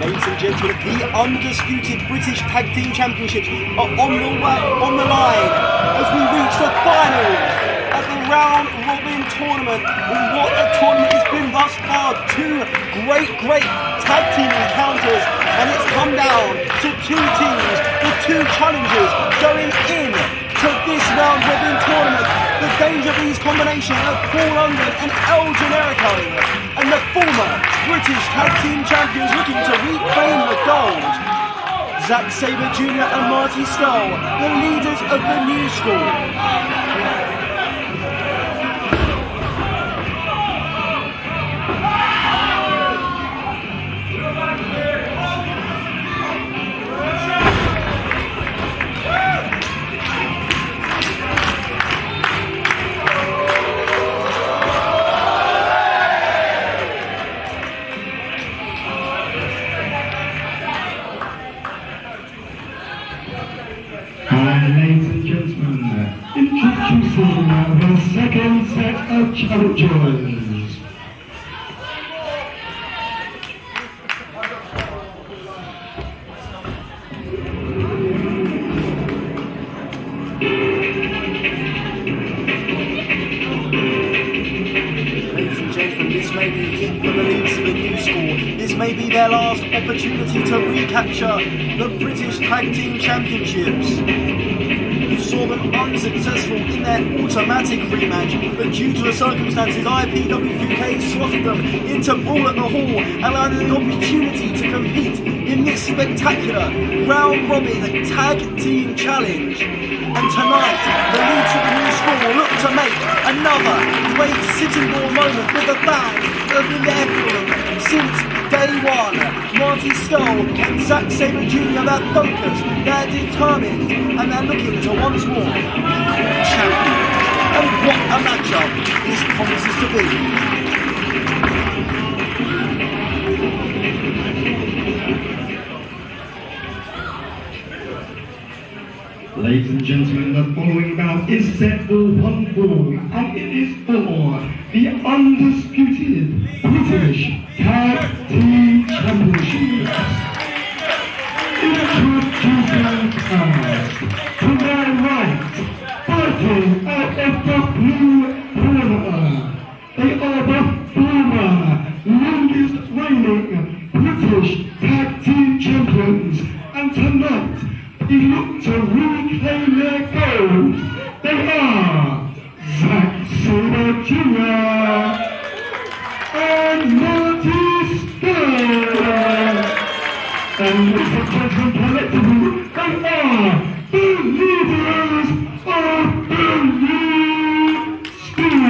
Ladies and gentlemen, the undisputed British Tag Team Championships are on the line as we reach the finals of the round robin tournament. And what a tournament it's been thus far. Two great tag team encounters, and it's come down to two teams, the two challengers going in to this round robin tournament. The Danger Bees combination of Paul London and Generico, and the former British Tag Team Champions looking to reclaim the gold. Sabre Jr. and Marty Scurll, the leaders of the new school. Ladies and gentlemen, introducing the second set of challengers. Ladies and gentlemen, this may be it for the leaders of the new school. This may be their last opportunity to recapture the British Tag Team Championships. You saw them unsuccessful in their automatic rematch, but due to the circumstances, ipwuk slotted them into Brawl at the Hall, allowing them the opportunity to compete in this spectacular round robin tag team challenge. And tonight, the leaders of the new school will look to make another great sitting ball moment with the fans that have been there for them since day one. Marty Scurll and Sabre Jr. They're focused, they're determined, and they're looking to once more be called champions. And what a matchup this promises to be. Ladies and gentlemen, the following bout is set for one fall, and it is for the undisputed British Tag Team Championships. Introducing first, to my right, fighting out of the blue corner, they are the former longest reigning British Tag Team Champions, and tonight they look to reclaim their gold. They are Sabre Jr. and Marty Scurll. And ladies and gentlemen, collectively, they are the leaders of the new school.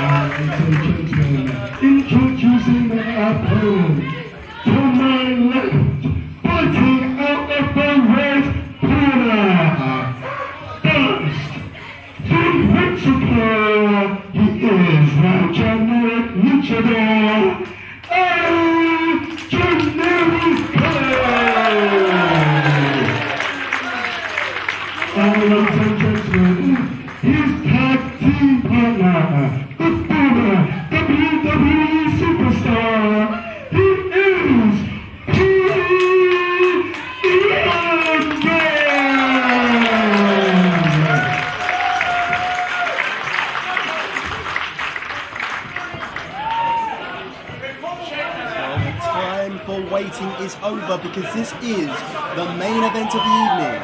Ladies and gentlemen, introducing their opponent, to my left, fighting out of the red corner. First, the principal, he is the generic luchador, Generico. Ladies and gentlemen, his tag team partner, the former WWE superstar, he is Time for waiting is over, because this is the main event of the evening.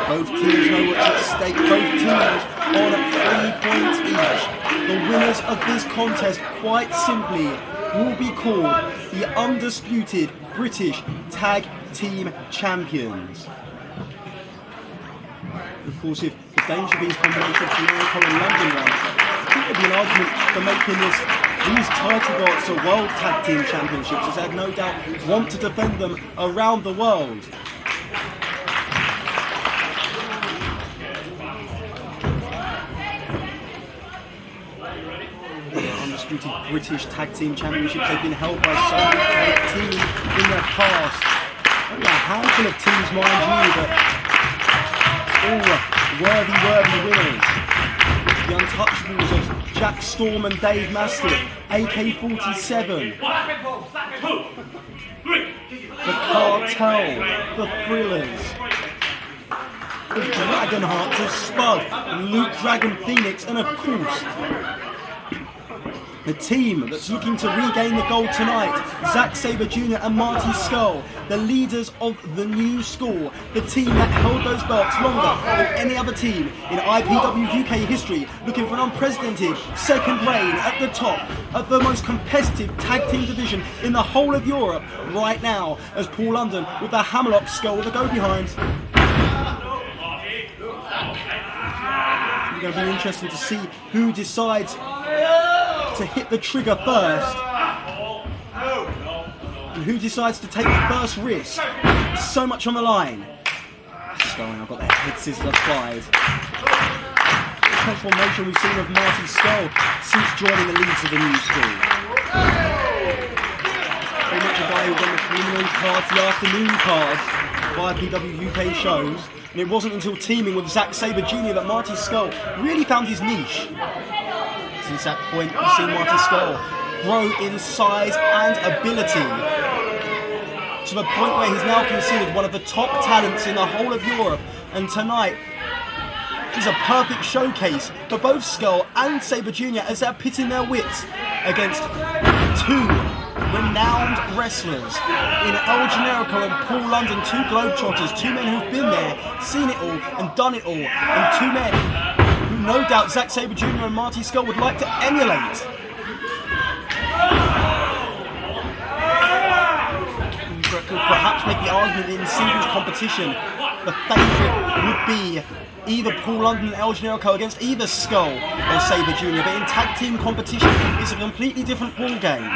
Both teams know what's at stake. Both teams on 3 points each. The winners of this contest, quite simply, will be called the undisputed British Tag Team Champions. Of course, if the Danger Bees combination of Generico and London won, I think there'd be an argument for making these title belts the World Tag Team Championships, as I have no doubt want to defend them around the world. Undisputed British Tag Team Championships, they've been held by so many great teams in their past. Only a handful of teams, mind you, but all worthy winners. The untouchables of Jack Storm and Dave Mastiff, AK-47, the Cartel, the Thrillers, the Dragonhearts of Spud, Luke Dragon Phoenix, and of course, the team that's looking to regain the gold tonight, Zack Sabre Jr. and Marty Scurll, the leaders of the new school, the team that held those belts longer than any other team in IPW UK history, looking for an unprecedented second reign at the top of the most competitive tag team division in the whole of Europe right now, as Paul London with the Hammerlock Skull with a go behind. It's going to be interesting to see who decides to hit the trigger first and who decides to take the first risk. There's so much on the line. Skull, I've got their head scissors applied. The transformation we've seen of Marty Skull since joining the leads of the new school. Very much a guy who won the preliminary cards, the afternoon cards via PW UK shows, and it wasn't until teaming with Zack Sabre Jr. that Marty Skull really found his niche. Since that point, we've seen Marty Scurll grow in size and ability to the point where he's now considered one of the top talents in the whole of Europe. And tonight is a perfect showcase for both Scurll and Sabre Jr. as they're pitting their wits against two renowned wrestlers in El Generico and Paul London, two globetrotters, two men who've been there, seen it all and done it all, and two men who no doubt Zack Sabre Jr. and Marty Scurll would like to emulate. Could perhaps make the argument that in singles competition, the favourite would be either Paul London and El Generico against either Scurll or Sabre Jr. But in tag team competition, it's a completely different ball game.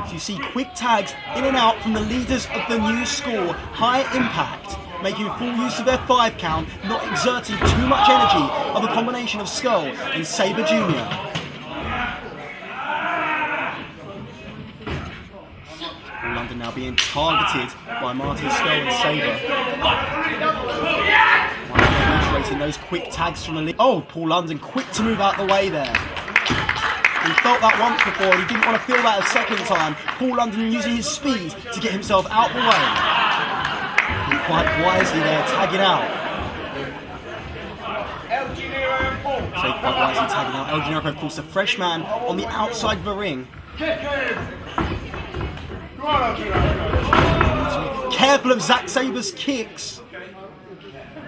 So you see quick tags in and out from the leaders of the new school, high impact, making full use of their 5 count, not exerting too much energy of a combination of Scurll and Sabre Jr. Paul London now being targeted by Marty Scurll and Sabre. Reiterating those quick tags from the lead. Oh, Paul London quick to move out the way there. He felt that once before and he didn't want to feel that a second time. Paul London using his speed to get himself out the way. And quite wisely there, tagging out. So quite wisely tagging out. El Generico, of course, the fresh man on the outside of the ring. Careful of Zack Sabre's kicks.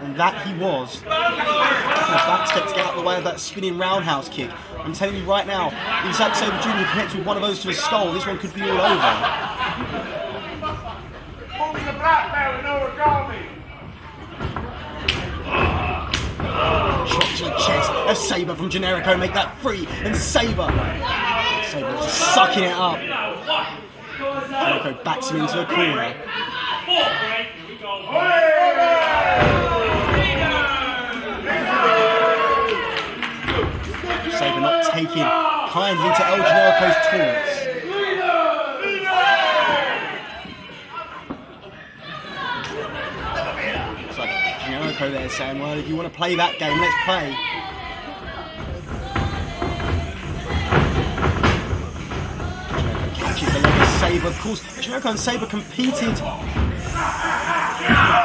And that he was. Back step to get out of the way of that spinning roundhouse kick. I'm telling you right now, if Zack Sabre Jr. connects with one of those to his skull, this one could be all over. Shot to the chest of Sabre from Generico, make that free, and Sabre just sucking it up. Generico backs him into the corner. Sabre not taking kindly to El Generico's taunts. It's like Generico there saying, well, if you want to play that game, let's play. Generico catches the leg of Sabre. Of course, Generico and Sabre competed in a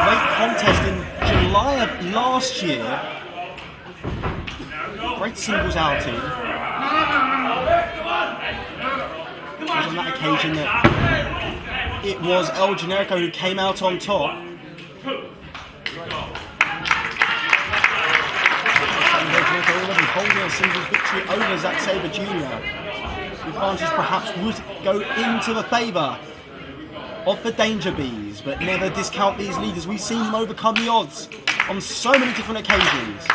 great contest in July of last year. Great singles outing. It was on that occasion that it was El Generico who came out on top. Generico already holding a singles victory over Zack Sabre Jr. The advantage perhaps would go into the favour of the Danger Bees, but never discount these leaders. We've seen them overcome the odds on so many different occasions.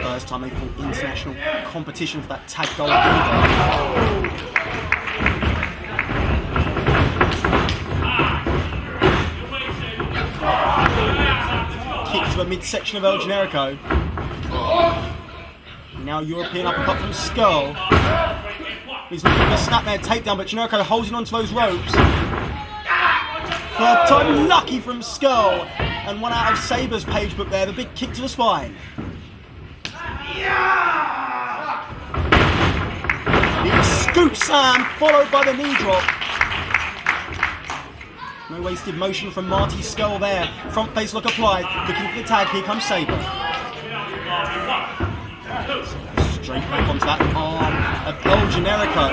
First time they fought international competition for that tag gold either. Kick to the midsection of El Generico. Now European uppercut from Scurll. He's looking for a snapmare takedown, but Generico holding onto those ropes. Third time lucky from Scurll. And one out of Sabre's page book there, the big kick to the spine. The scoop slam, followed by the knee drop. No wasted motion from Marty Scurll there. Front face lock applied, looking for the tag. Here comes Sabre. Straight back onto that arm of El Generico.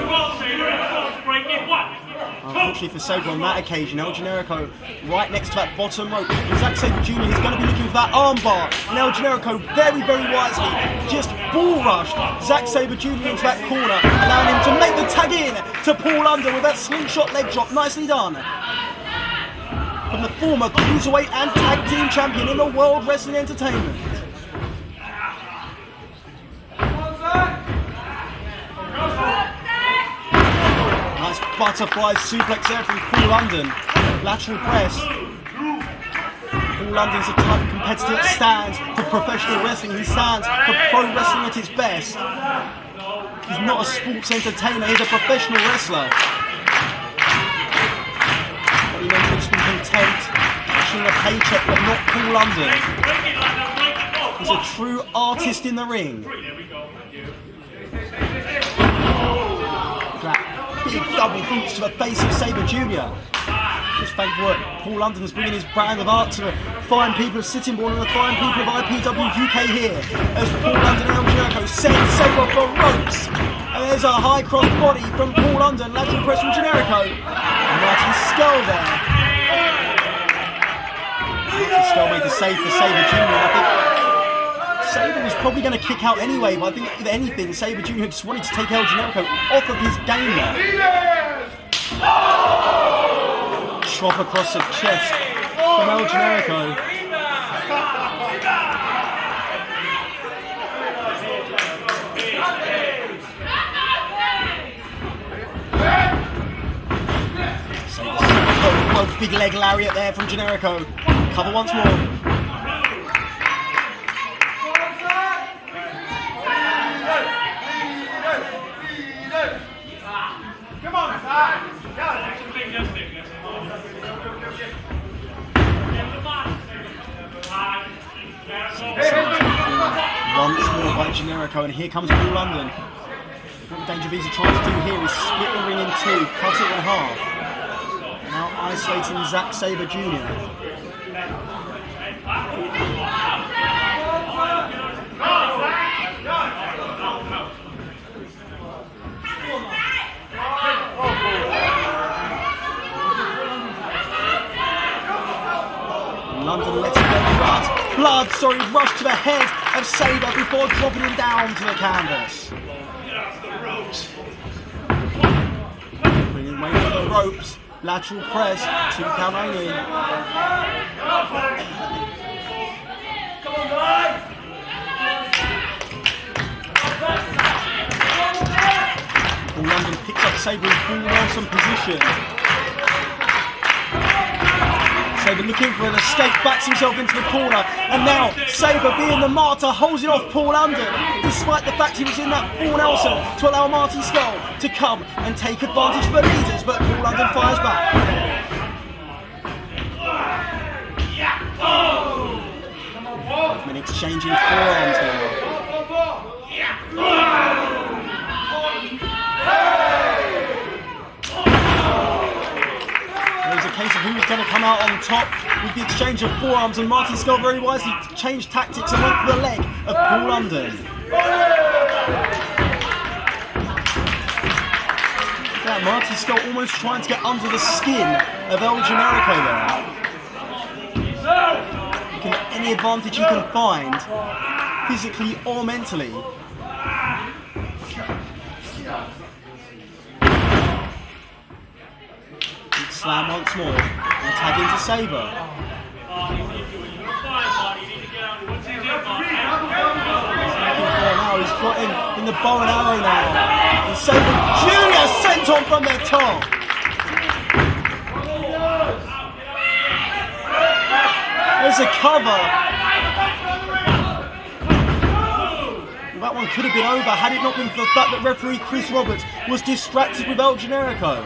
Unfortunately for Sabre on that occasion, El Generico right next to that bottom rope. Zack Sabre Jr. is going to be looking for that arm bar. And El Generico very, very wisely just bull rushed Zack Sabre Jr. into that corner, allowing him to make the tag in to Paul London with that slingshot leg drop. Nicely done. From the former Cruiserweight and Tag Team Champion in the World Wrestling Entertainment. Nice butterfly suplex there from Paul London. Lateral press. Paul London's the type of competitor that stands for professional wrestling. He stands for pro wrestling at its best. He's not a sports entertainer, he's a professional wrestler. But he knows he's been content, cashing a paycheck, but not Paul London. He's a true artist in the ring. Big double boots to the face of Sabre Jr. Just thankful that Paul London's bringing his brand of art to the fine people of Sitting Bull and the fine people of IPW UK here. As Paul London and El Generico send Sabre off the ropes. And there's a high cross body from Paul London, lateral press from Generico. And Marty Scurll there. Marty Scurll made the save for Sabre Jr. I think Sabre was probably going to kick out anyway, but I think if anything, Sabre Jr. just wanted to take El Generico off of his game there. Chop across the chest from El Generico. Sabre, big leg lariat there from Generico. Cover once more. Once more by Generico, and here comes Paul London. What Danger Visa trying to do here is split the ring in two, cut it in half. Now isolating Zack Sabre Jr. London lets it go. Blood, rush to the head of Sabre before dropping him down to the canvas. Bringing weight to the ropes. Lateral press, 2 count only. And London picks up Sabre in full Nelson position. Sabre looking for an escape, backs himself into the corner, and now Sabre, being the martyr, holds it off Paul London, despite the fact he was in that full Nelson to allow Marty Scurll to come and take advantage of the leaders, but Paul London fires back. Both men exchanging forearms now. There's a case of who's going to come out on top with the exchange of forearms, and Marty Scurll very wisely changed tactics and went for the leg of Paul London. Yeah, Marty Scurll almost trying to get under the skin of El Generico there. Looking at any advantage he can find, physically or mentally. Big slam once more, and tag into Sabre. Now he's got him in the bow and arrow now. And Sabre Jr. sent on from the top. There's a cover. That one could have been over had it not been for the fact that referee Chris Roberts was distracted with El Generico.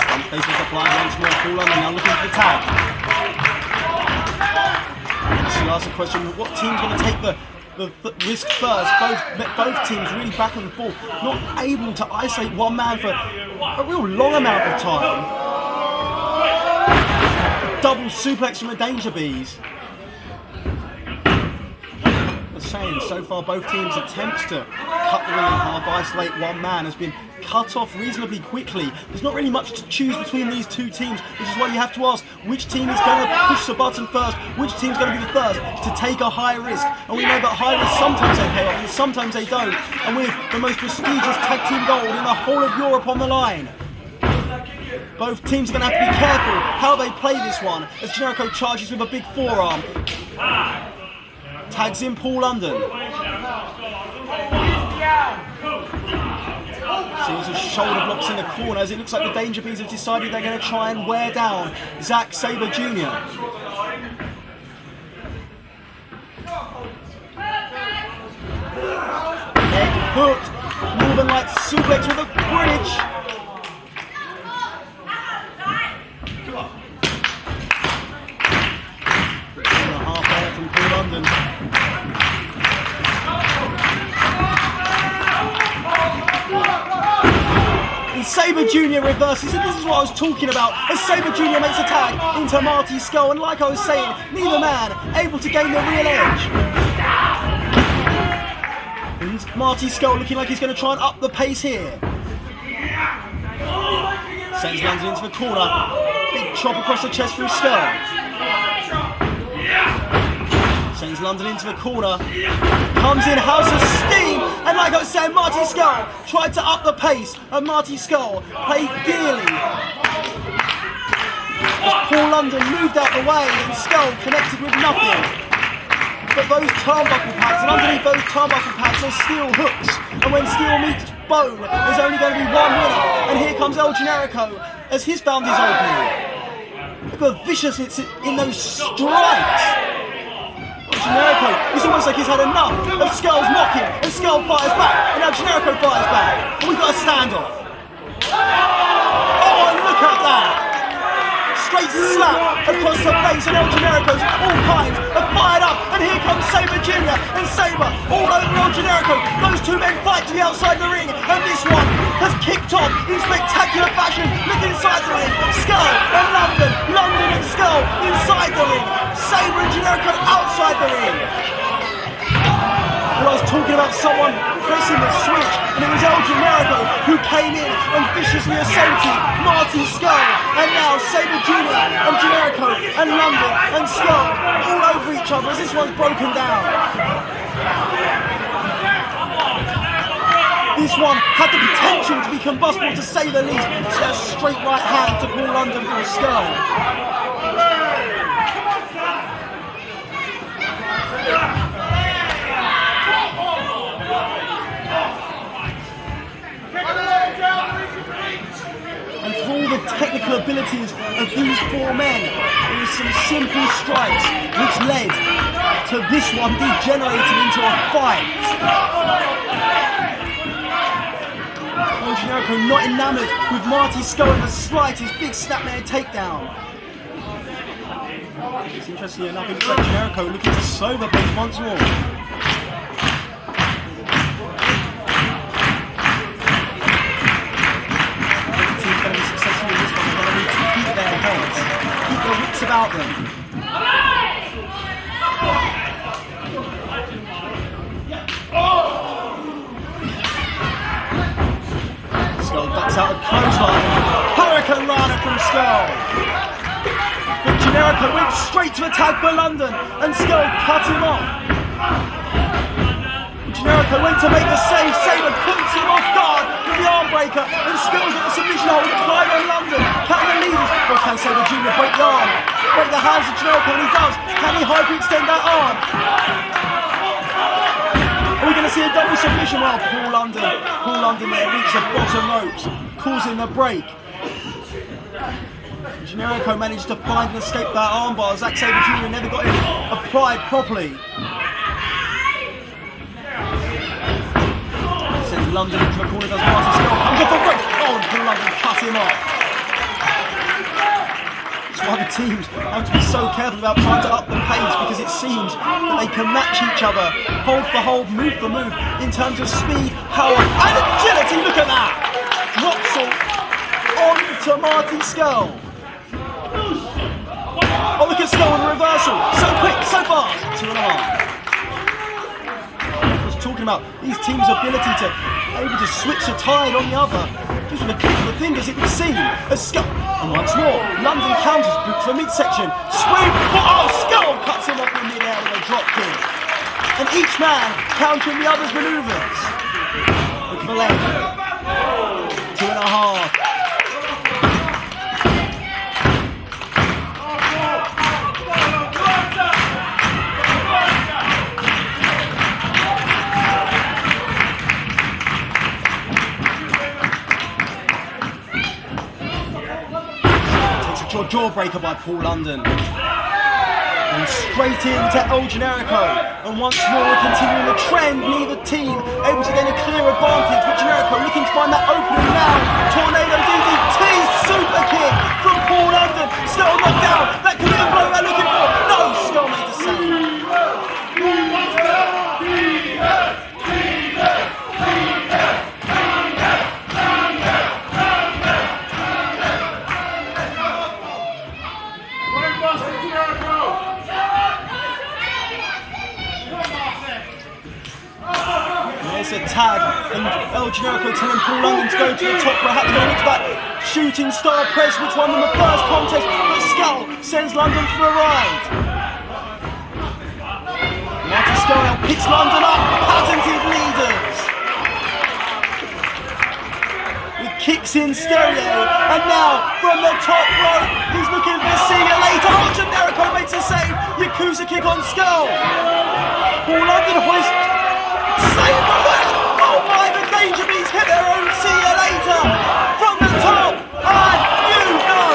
Front faces applied once more. Paul London now looking for the tag. So you ask the question, what team's going to take the risk first? Both teams really back and forth, not able to isolate one man for a real long amount of time. A double suplex from the Danger Bees. As saying, so far both teams' attempts to cut the ring in half, isolate one man, has been cut off reasonably quickly. There's not really much to choose between these two teams, which is why you have to ask which team is going to push the button first, which team's going to be the first to take a high risk. And we know that high risk sometimes they pay off and sometimes they don't. And with the most prestigious tag team gold in the whole of Europe on the line, both teams are going to have to be careful how they play this one as Generico charges with a big forearm. Tags in Paul London. Series of shoulder blocks in the corner as it looks like the Danger Bees have decided they're going to try and wear down Sabre Jr. Leg hooked, Northern Lights suplex with a bridge. Half air from Paul London. And Sabre Jr. reverses, and this is what I was talking about, as Sabre Jr. makes a tag into Marty Scurll, and like I was saying, neither man able to gain the real edge. And Marty Scurll looking like he's going to try and up the pace here. Sends London into the corner, big chop across the chest from Scurll. Sends London into the corner, comes in House of Steam, and like I was saying, Marty Scurll tried to up the pace, and Marty Scurll played dearly. As Paul London moved out the way, and Scurll connected with nothing. But those turnbuckle pads, and underneath those turnbuckle pads are steel hooks, and when steel meets bone, there's only going to be one winner. And here comes El Generico as his bound is opening. Look at the viciousness in those strikes. Generico, it's almost like he's had enough of Scurll's knocking, and Scurll fires back, and now Generico fires back, and we've got a standoff. Oh, and look at that! Straight slap across the face, and El Generico's all kinds are fired up, and here comes Sabre Jr. and Sabre all over El Generico. Those two men fight to the outside of the ring, and this one has kicked off in spectacular fashion. Look inside the ring, Scurll and London, London and Scurll inside the ring, Sabre and Generico outside the ring. Well, I was talking about someone pressing the switch, and it was El Generico who came in and viciously assaulted Marty Scurll, and now Sabre Jr. and Generico and London and Scurll all over each other as this one's broken down. This one had the potential to be combustible, to say the least. It's a straight right hand to Paul London for Scurll. And for all the technical abilities of these four men, there is some simple strikes which led to this one degenerating into a fight. El Generico not enamoured with Marty Scurll in the slightest. Big snapmare takedown. It's interesting enough, it looks like Generico looking to slow the pace once more. Keep their wits about them. Scurll ducks out a clothesline. Hurricane Rana from Scurll. But Generico went straight to attack for London, and Scurll cut him off. Generico went to make the save. Sabre puts him off guard with the arm breaker, and Scurll's at the submission hold. Climb on London. Can the leaders? Or can Sabre Jr. break the arm? Break the hands of Generico, and he does. Can he hyperextend that arm? Are we going to see a double submission while Paul London there reaches the bottom ropes, causing the break. Generico managed to find and escape that armbar. Zack Sabre Jr. never got it applied properly. Sends London into the corner, does Marty Scurll, comes off the ropes. Oh, and Paul London cut him off. That's why the teams have to be so careful about trying to up the pace, because it seems that they can match each other, hold for hold, move for move, in terms of speed, power, and agility. Look at that! Drops onto Marty Scurll. Oh, look at Scurll in the reversal. So quick, so fast. 2.5. I was talking about these teams' ability to able to switch a tide on the other. Just with a click of the fingers, it would seem. As Scurll, and once more, London counters, boots the midsection. Swing, oh, Scurll cuts him off in mid-air with a drop kick. And each man countering the other's manoeuvres. Look at the leg. 2.5. Jawbreaker by Paul London. And straight into El Generico. And once more continuing the trend, neither team able to gain a clear advantage, with Generico looking to find that opening now. Tornado DDT, super kick from Paul London. Still knocked down. That could be the blow they're looking for. No, Scurll made the save. There's a tag, and El Generico telling Paul London to go to the top, perhaps going into that shooting star press which won them the first contest, but Scurll sends London for a ride. Marty Scurll now picks London up, patented leaders. With kicks in stereo, and now from the top rope, he's looking for see you later. Oh, Generico makes a save, Yakuza kick on Scurll. Paul London hoists. Oh my, the Danger Beats hit their own see you later from the top, and you know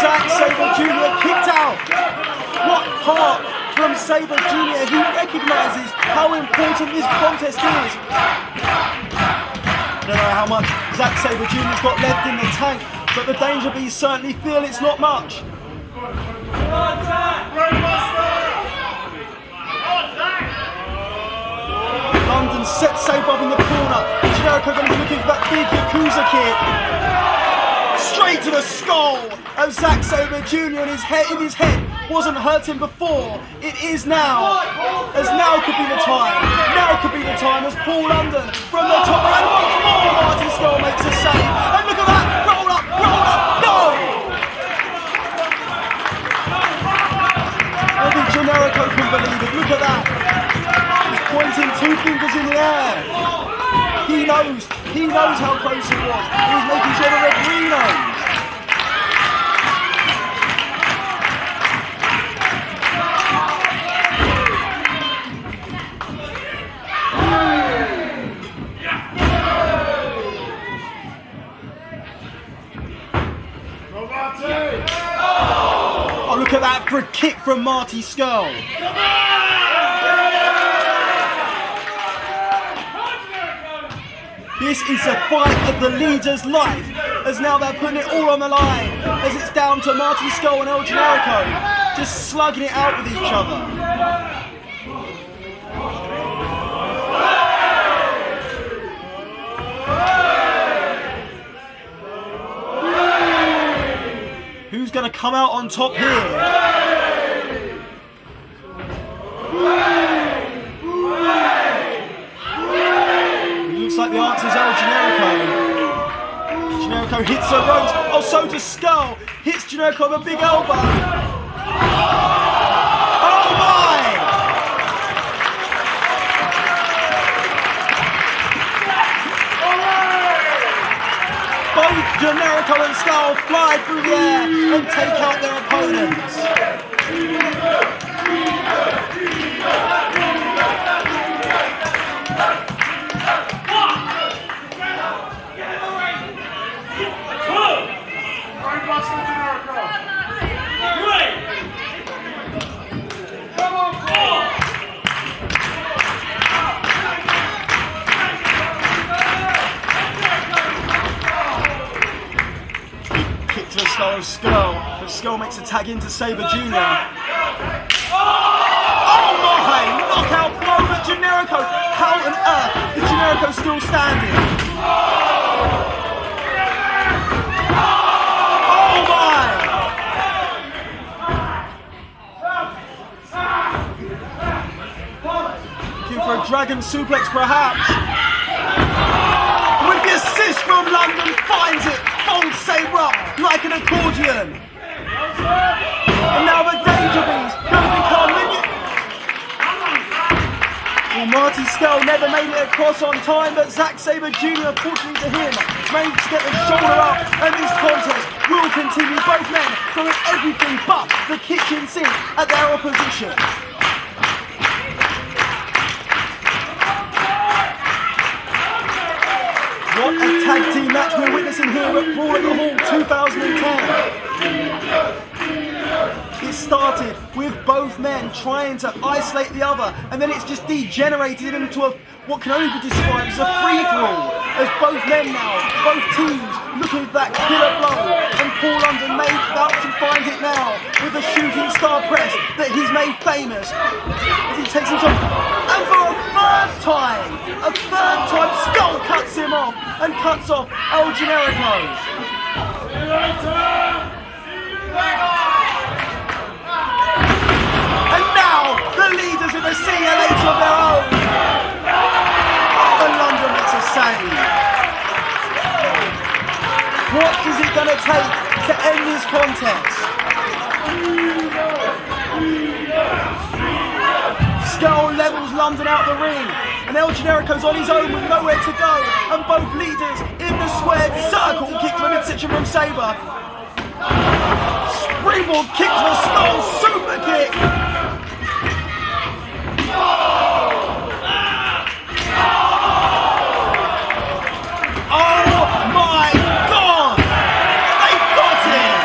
Zack Sabre Jr. kicked out. What part from Sabre Jr. He recognises how important this contest is. I don't know how much Zack Sabre Jr.'s got left in the tank, but the Danger Beats certainly feel it's not much. London sets Sabre up in the corner. Generico going to be looking for that big Yakuza kick. Straight to the skull of Zack Sabre Jr. and his head wasn't hurting before. It is now. As now could be the time. Now could be the time as Paul London from the top, and once more Marty Scurll makes a save. And look at that! Roll up! No! I think Generico can believe it. Look at that! Pointing 2 fingers in the air. He knows how close it was. He's making sure the referee knows. Oh, look at that for a kick from Marty Scurll. This is a fight of the leader's life, as now they're putting it all on the line, as it's down to Marty Scurll and El Generico, just slugging it out with each other. Who's going to come out on top here? Looks like the answer is El Generico. Generico hits the ropes. Oh, so does Scurll. Hits Generico with a big elbow. Oh my! Both Generico and Scurll fly through the air and take out their opponents. Scurll, but Scurll makes a tag into Sabre Jr. Oh my! Knockout blow at Generico! How on earth is Generico still standing? Oh my! Looking for a dragon suplex perhaps. With the assist from London, finds it, folds Sabre up like an accordion. And now the danger bees going to become minion. Well, Marty Scurll never made it across on time, but Sabre Jr. fortunately to him managed to get the shoulder up, and this contest will continue. Both men throwing everything but the kitchen sink at their opposition. What a tag team match we're witnessing here at Brawl at the Hall 2010. It started with both men trying to isolate the other, and then it's just degenerated into what can only be described as a free-for-all. As both men now, both teams looking for that killer blow, and Paul London made out to find it now with a shooting star press that he's made famous. As he takes himself, and for a third time, Scurll cuts him off and cuts off El Generico. And now the leaders with a see you later of their own. And London makes a save. What is it going to take to end this contest? Scurll levels London out the ring, and El Generico's on his own with nowhere to go, and both leaders in the squared circle kick to the midsection from Sabre. Springboard kick to the skull, super kick. Oh my God! They got him!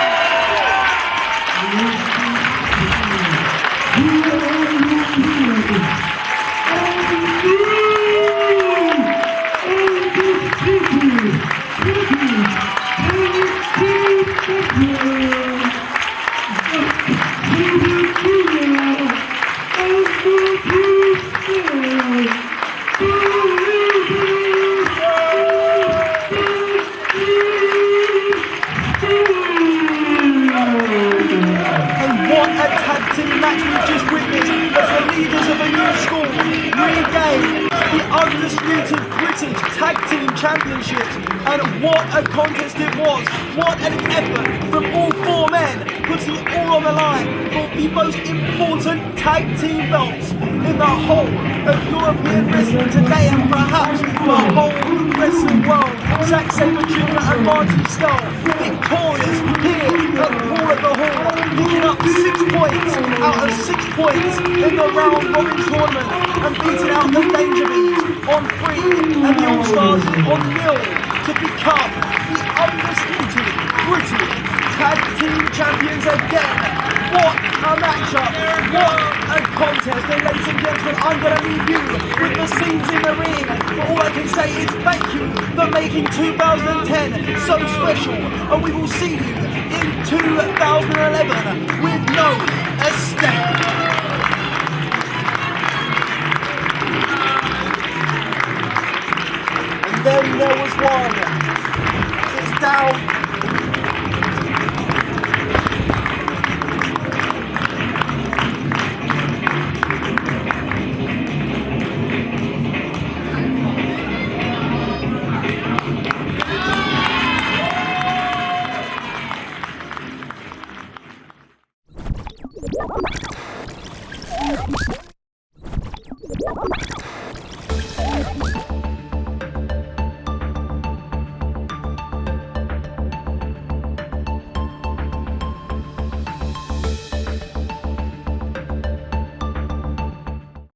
Match we've just witnessed as the leaders of a new school regain the undisputed British Tag Team Championships, and what a contest it was, what an effort from all four men, putting it all on the line for the most important tag team belts in the whole of European wrestling today, and perhaps the whole wrestling world. Sabre Jr. and Marty Scurll victorious here at Brawl at the Hall, picking up 6 points out of 6 points in the round robin tournament, and beating out the Danger Bees on 3 and the All-Stars on 0 to become the undisputed British Tag Team Champions again. What a matchup, what a contest, and ladies and gentlemen, I'm going to leave you with the scenes in the ring, but all I can say is thank you for making 2010 so special, and we will see you in 2011 with no escape. And then there was one. It's down.